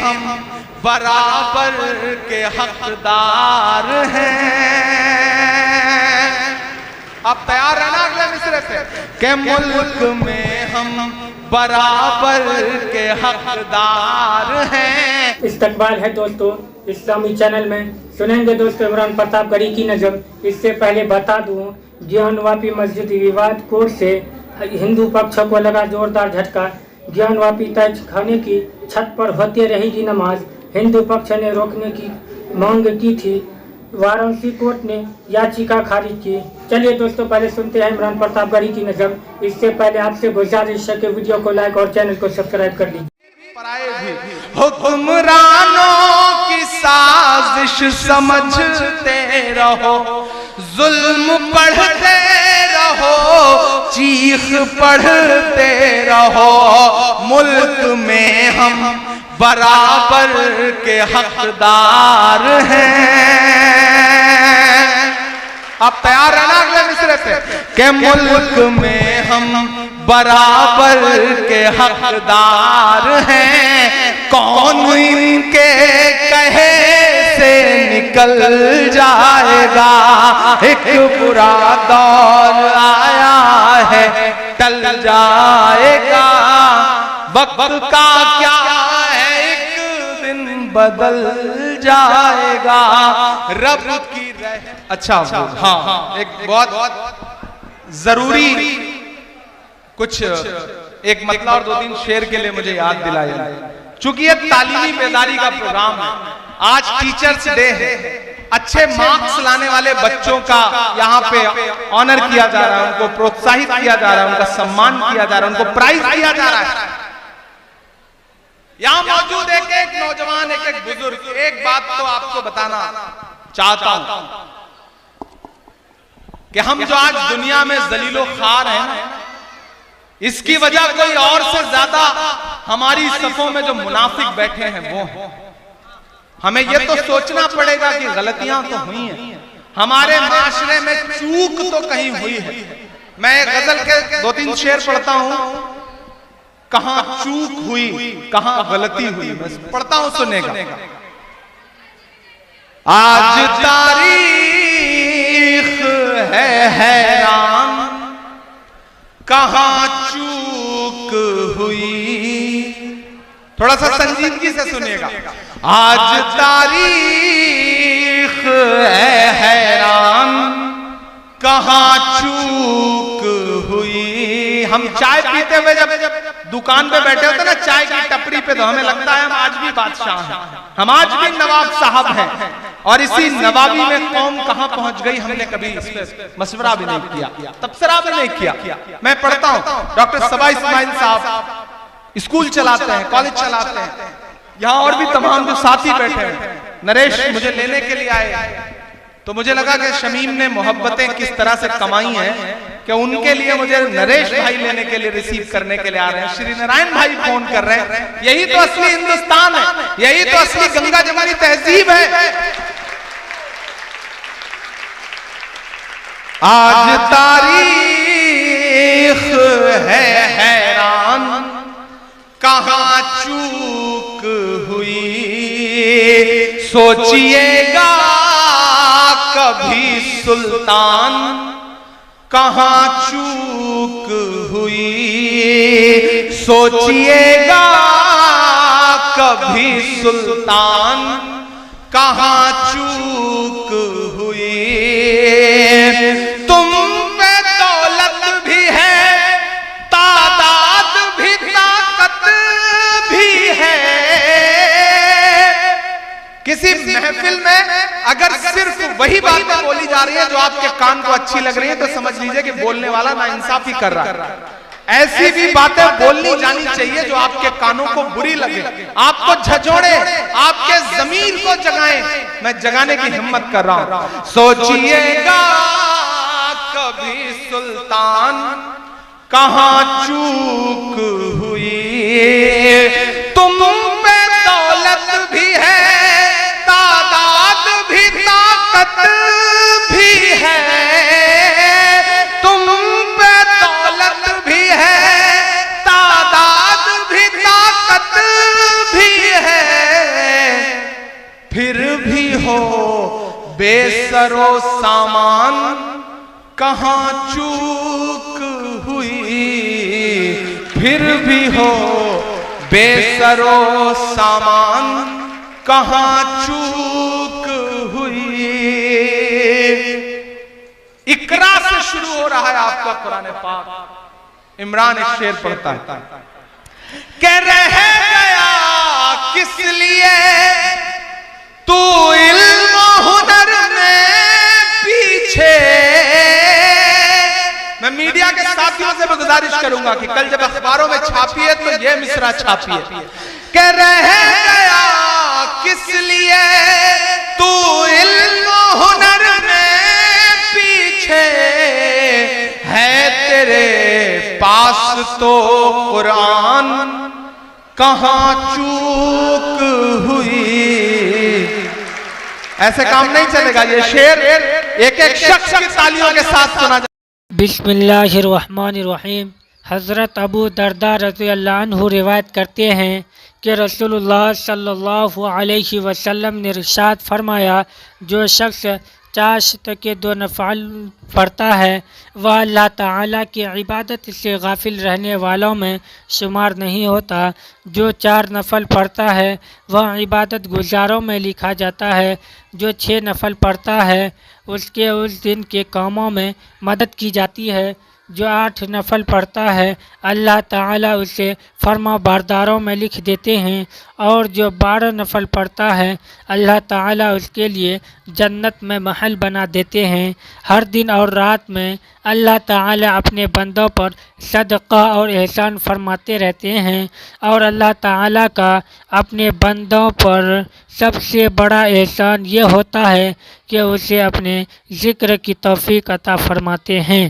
ہم برابر کے حقدار ہیں. آپ تیار رہنا اگلے مصرعے پہ کہ ملک میں ہم برابر کے حقدار ہیں. استقبال ہے دوستو اسلامی چینل میں. سنیں گے دوستو عمران پرتاپ گڑھی کی نظم. اس سے پہلے بتا دوں گیان واپی مسجد وواد کوٹ سے ہندو پکش کو لگا زوردار جھٹکا. گیان واپی تیج خانے کی چھت پر ہوتے رہے گی نماز. ہندو پکش نے روکنے کی مانگ کی تھی, وارانسی کورٹ نے یاچیکا خارج کی. چلیے دوستو پہلے سنتے ہیں عمران پرتاپ گڑھی کی نظم. اس سے پہلے آپ سے گزارش ہے کہ ویڈیو کو لائک اور چینل کو سبسکرائب کر لیجیے. حکمرانوں کی سازش سمجھتے رہو, ظلم پڑھتے رہو, چیخ پڑھتے رہو. ملک میں ہم برابر کے حقدار ہیں. آپ تیار رہنا اگلے مصرعے پہ کہ ملک میں ہم برابر کے حقدار ہیں. کون ان کے کہے سے نکل جائے گا, ایک برا دور آیا ہے ٹل جائے گا. وقت کا کیا ہے ایک دن بدل جائے گا. رب کی اچھا ہاں ایک بہت ضروری کچھ ایک مطلب اور دو تین شعر کے لیے مجھے یاد دلایا. چونکہ یہ تعلیمی بیداری کا پروگرام ہے, آج ٹیچرز ڈے ہے, اچھے مارکس لانے والے بچوں کا یہاں پہ آنر کیا جا رہا ہے, ان کو پروتساہت کیا جا رہا ہے, ان کا سمان کیا جا رہا ہے, ان کو پرائز دیا جا رہا ہے. یہاں موجود ایک نوجوان ایک بزرگ ایک بات تو آپ کو بتانا چاہتا ہوں کہ ہم جو آج دنیا میں ذلیل و خوار ہیں, اس کی وجہ کوئی اور سے زیادہ ہماری صفوں میں جو منافق بیٹھے ہیں وہ ہیں. ہمیں یہ تو سوچنا پڑے گا کہ غلطیاں تو ہوئی ہیں, ہمارے معاشرے میں چوک تو کہیں ہوئی ہے. میں غزل کے دو تین شعر پڑھتا ہوں, کہاں چوک ہوئی کہاں غلطی ہوئی, میں پڑھتا ہوں سنے گا. آج تاریخ ہے حیران کہاں چوک ہوئی. تھوڑا سا سنجیدگی سے سنیے گا. آج تاریخ ہے حیران کہاں چوک ہوئی. ہم چائے پیتے ہوئے جب دکان پہ بیٹھے ہوتے نا چائے کی ٹپری پہ, تو ہمیں لگتا ہے ہم آج بھی بادشاہ ہیں, ہم آج بھی نواب صاحب ہیں. اور اسی نوابی میں قوم کہاں پہنچ گئی ہم نے کبھی اس پہ مشورہ بھی نہیں کیا, تبصرہ بھی نہیں کیا. میں پڑھتا ہوں ڈاکٹر صبا اسماعیل صاحب اسکول چلاتے ہیں, کالج چلاتے ہیں. یہاں اور بھی تمام جو ساتھی بیٹھے ہیں, نریش مجھے لینے کے لیے آئے, تو مجھے لگا کہ شمیم نے محبتیں کس طرح سے کمائی ہیں کہ ان کے لیے مجھے نریش بھائی لینے کے لیے ریسیو کرنے کے لیے آ رہے ہیں. شری نارائن بھائی فون کر رہے ہیں. یہی تو اصلی ہندوستان ہے, یہی تو اصلی گنگا جمنی تہذیب ہے. آج تاریخ ہے حیران کہاں چوک ہوئی. سوچئے گا کبھی سلطان کہاں چوک ہوئی. سوچئے گا کبھی سلطان کہاں چوک ہوئی. تم میں دولت بھی ہے, تعداد بھی, طاقت بھی ہے. کسی محفل میں اگر صرف وہی باتیں بولی جا رہی ہیں جو آپ کے کان کو اچھی لگ رہی ہیں, تو سمجھ لیجئے کہ بولنے والا ناانصافی کر رہا ہے. ایسی بھی باتیں بولنی جانی چاہیے جو آپ کے کانوں کو بری لگے, آپ کو جھجھوڑے, آپ کے ضمیر کو جگائیں. میں جگانے کی ہمت کر رہا ہوں. سوچئے گا کبھی سلطان کہاں چوک ہوئی. تم میں دولت بھی ہے, تعداد بھی, طاقت بھی ہے. تم پہ دولت بھی ہے, تعداد بھی, طاقت بھی ہے. بھی ہو بے سرو سامان کہاں چوک ہوئی، پھر بھی ہو بے سرو سامان کہاں چوک ہوئی۔ اقرا سے شروع ہو رہا ہے آپ کا قرآن پاک۔ عمران ایک شعر پڑھتا ہے کہ رہ گیا کس لیے تو علم و ہنر میں پیچھے۔ میں میڈیا کے ساتھیوں سے بھی گزارش کروں گا کہ کل جب اخباروں میں چھاپی ہے تو یہ مصرع چھاپی ہے کہ رہ گیا کس لیے تو علم و ہنر میں پیچھے، ہے تیرے پاس تو قرآن کہاں چوک ہوئی۔ ایسے کام نہیں چلے گا، یہ شعر ایک ایک شخص کی تالیوں کے ساتھ سنا جائے۔ بسم اللہ الرحمن الرحیم۔ حضرت ابو درداء رضی اللہ عنہ روایت کرتے ہیں کہ رسول اللہ صلی اللہ علیہ وسلم نے ارشاد فرمایا، جو شخص چاشت کے 2 نفل پڑھتا ہے وہ اللہ تعالیٰ کی عبادت سے غافل رہنے والوں میں شمار نہیں ہوتا۔ جو 4 نفل پڑھتا ہے وہ عبادت گزاروں میں لکھا جاتا ہے۔ جو 6 نفل پڑھتا ہے اس کے اس دن کے کاموں میں مدد کی جاتی ہے۔ جو 8 نفل پڑھتا ہے اللہ تعالیٰ اسے فرما برداروں میں لکھ دیتے ہیں، اور جو 12 نفل پڑھتا ہے اللہ تعالیٰ اس کے لیے جنت میں محل بنا دیتے ہیں۔ ہر دن اور رات میں اللہ تعالیٰ اپنے بندوں پر صدقہ اور احسان فرماتے رہتے ہیں، اور اللہ تعالیٰ کا اپنے بندوں پر سب سے بڑا احسان یہ ہوتا ہے کہ اسے اپنے ذکر کی توفیق عطا فرماتے ہیں۔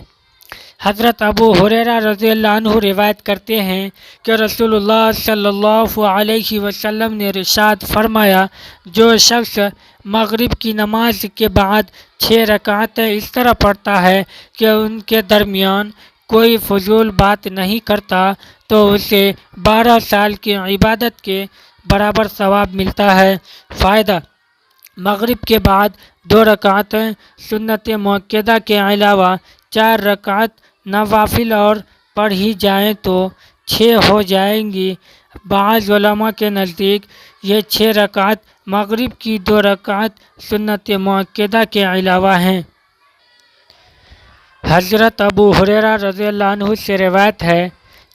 حضرت ابو ہریرہ رضی اللہ عنہ روایت کرتے ہیں کہ رسول اللہ صلی اللہ علیہ وسلم نے ارشاد فرمایا، جو شخص مغرب کی نماز کے بعد 6 رکعتیں اس طرح پڑھتا ہے کہ ان کے درمیان کوئی فضول بات نہیں کرتا تو اسے 12 سال کی عبادت کے برابر ثواب ملتا ہے۔ فائدہ: مغرب کے بعد 2 رکعتیں سنت مؤکدہ کے علاوہ 4 رکعت نوافل اور پڑھی جائیں تو 6 ہو جائیں گی۔ بعض علماء کے نزدیک یہ 6 رکعت مغرب کی 2 رکعت سنت مؤکدہ کے علاوہ ہیں۔ حضرت ابو ہریرہ رضی اللہ عنہ سے روایت ہے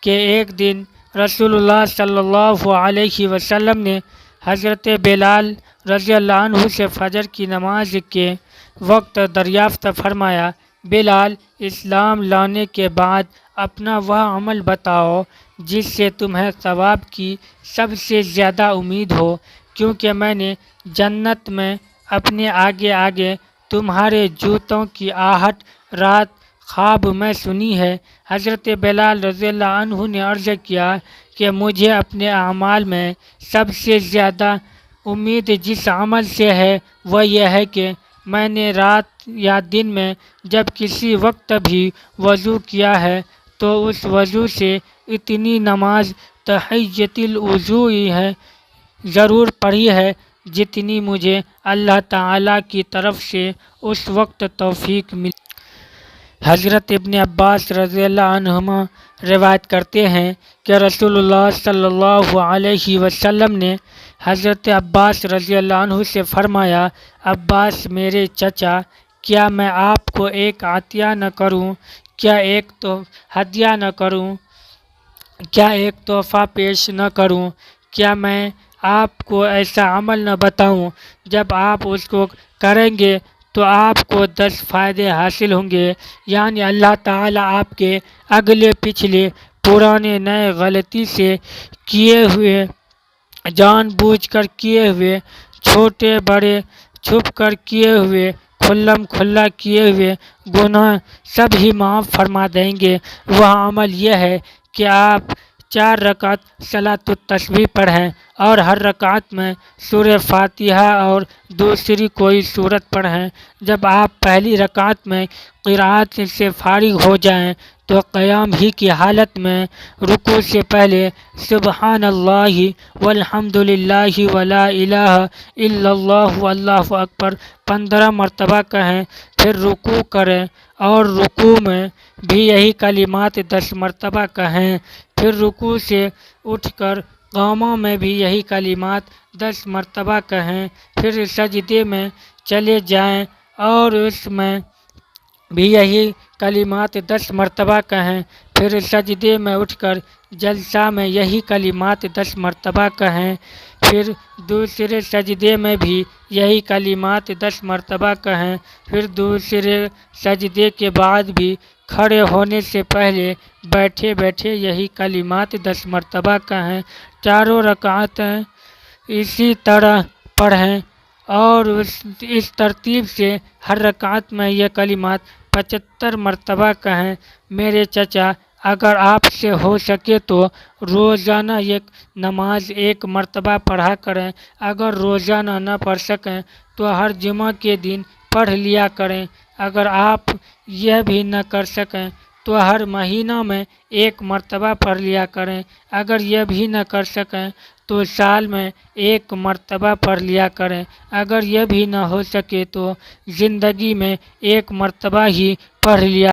کہ ایک دن رسول اللہ صلی اللہ علیہ وسلم نے حضرت بلال رضی اللہ عنہ سے فجر کی نماز کے وقت دریافت فرمایا، بلال، اسلام لانے کے بعد اپنا وہ عمل بتاؤ جس سے تمہیں ثواب کی سب سے زیادہ امید ہو، کیونکہ میں نے جنت میں اپنے آگے آگے تمہارے جوتوں کی آہٹ رات خواب میں سنی ہے۔ حضرت بلال رضی اللہ عنہ نے عرض کیا کہ مجھے اپنے اعمال میں سب سے زیادہ امید جس عمل سے ہے وہ یہ ہے کہ میں نے رات یا دن میں جب کسی وقت بھی وضو کیا ہے تو اس وضو سے اتنی نماز تحیۃ الوضو ہے ضرور پڑھی ہے جتنی مجھے اللہ تعالیٰ کی طرف سے اس وقت توفیق ملی۔ حضرت ابن عباس رضی اللہ عنہما روایت کرتے ہیں کہ رسول اللہ صلی اللہ علیہ وسلم نے حضرت عباس رضی اللہ عنہ سے فرمایا، عباس میرے چچا، کیا میں آپ کو ایک عطیہ نہ کروں؟ کیا ایک ہدیہ نہ کروں؟ کیا ایک تحفہ پیش نہ کروں؟ کیا میں آپ کو ایسا عمل نہ بتاؤں جب آپ اس کو کریں گے تو آپ کو 10 فائدے حاصل ہوں گے، یعنی اللہ تعالیٰ آپ کے اگلے پچھلے پرانے نئے غلطی سے کیے ہوئے، جان بوجھ کر کیے ہوئے، چھوٹے بڑے چھپ کر کیے ہوئے، کھلم کھلا کیے ہوئے گناہ سب ہی معاف فرما دیں گے۔ وہ عمل یہ ہے کہ آپ 4 رکعت صلاۃ التسبیح پڑھیں اور ہر رکعت میں سورہ فاتحہ اور دوسری کوئی سورت پڑھیں۔ جب آپ پہلی رکعت میں قرأت سے فارغ ہو جائیں تو قیام ہی کی حالت میں رکوع سے پہلے سبحان اللہ والحمد للہ ولا الہ الا اللہ واللہ اکبر 15 مرتبہ کہیں، پھر رکوع کریں اور رکوع میں بھی یہی کلمات 10 مرتبہ کہیں، پھر رکوع سے اٹھ کر قیاموں میں بھی یہی کلمات 10 مرتبہ کہیں، پھر سجدے میں چلے جائیں اور اس میں بھی یہی کلمات 10 مرتبہ کہیں، پھر سجدے میں اٹھ کر جلسہ میں یہی کلمات 10 مرتبہ کہیں، پھر دوسرے سجدے میں بھی یہی کلمات 10 مرتبہ کہیں، پھر دوسرے سجدے کے بعد بھی کھڑے ہونے سے پہلے بیٹھے بیٹھے یہی کلمات 10 مرتبہ کہیں، چاروں رکعتیں اسی طرح پڑھیں اور اس ترتیب سے ہر رکعت میں یہ کلمات 75 مرتبہ کہیں۔ میرے چچا، اگر آپ سے ہو سکے تو روزانہ یہ نماز 1 مرتبہ پڑھا کریں، اگر روزانہ نہ پڑھ سکیں تو ہر جمعہ کے دن پڑھ لیا کریں، اگر آپ یہ بھی نہ کر سکیں تو ہر مہینہ میں 1 مرتبہ پڑھ لیا کریں، اگر یہ بھی نہ کر سکیں تو سال میں 1 مرتبہ پڑھ لیا کریں، اگر یہ بھی نہ ہو سکے تو زندگی میں 1 مرتبہ ہی پڑھ لیا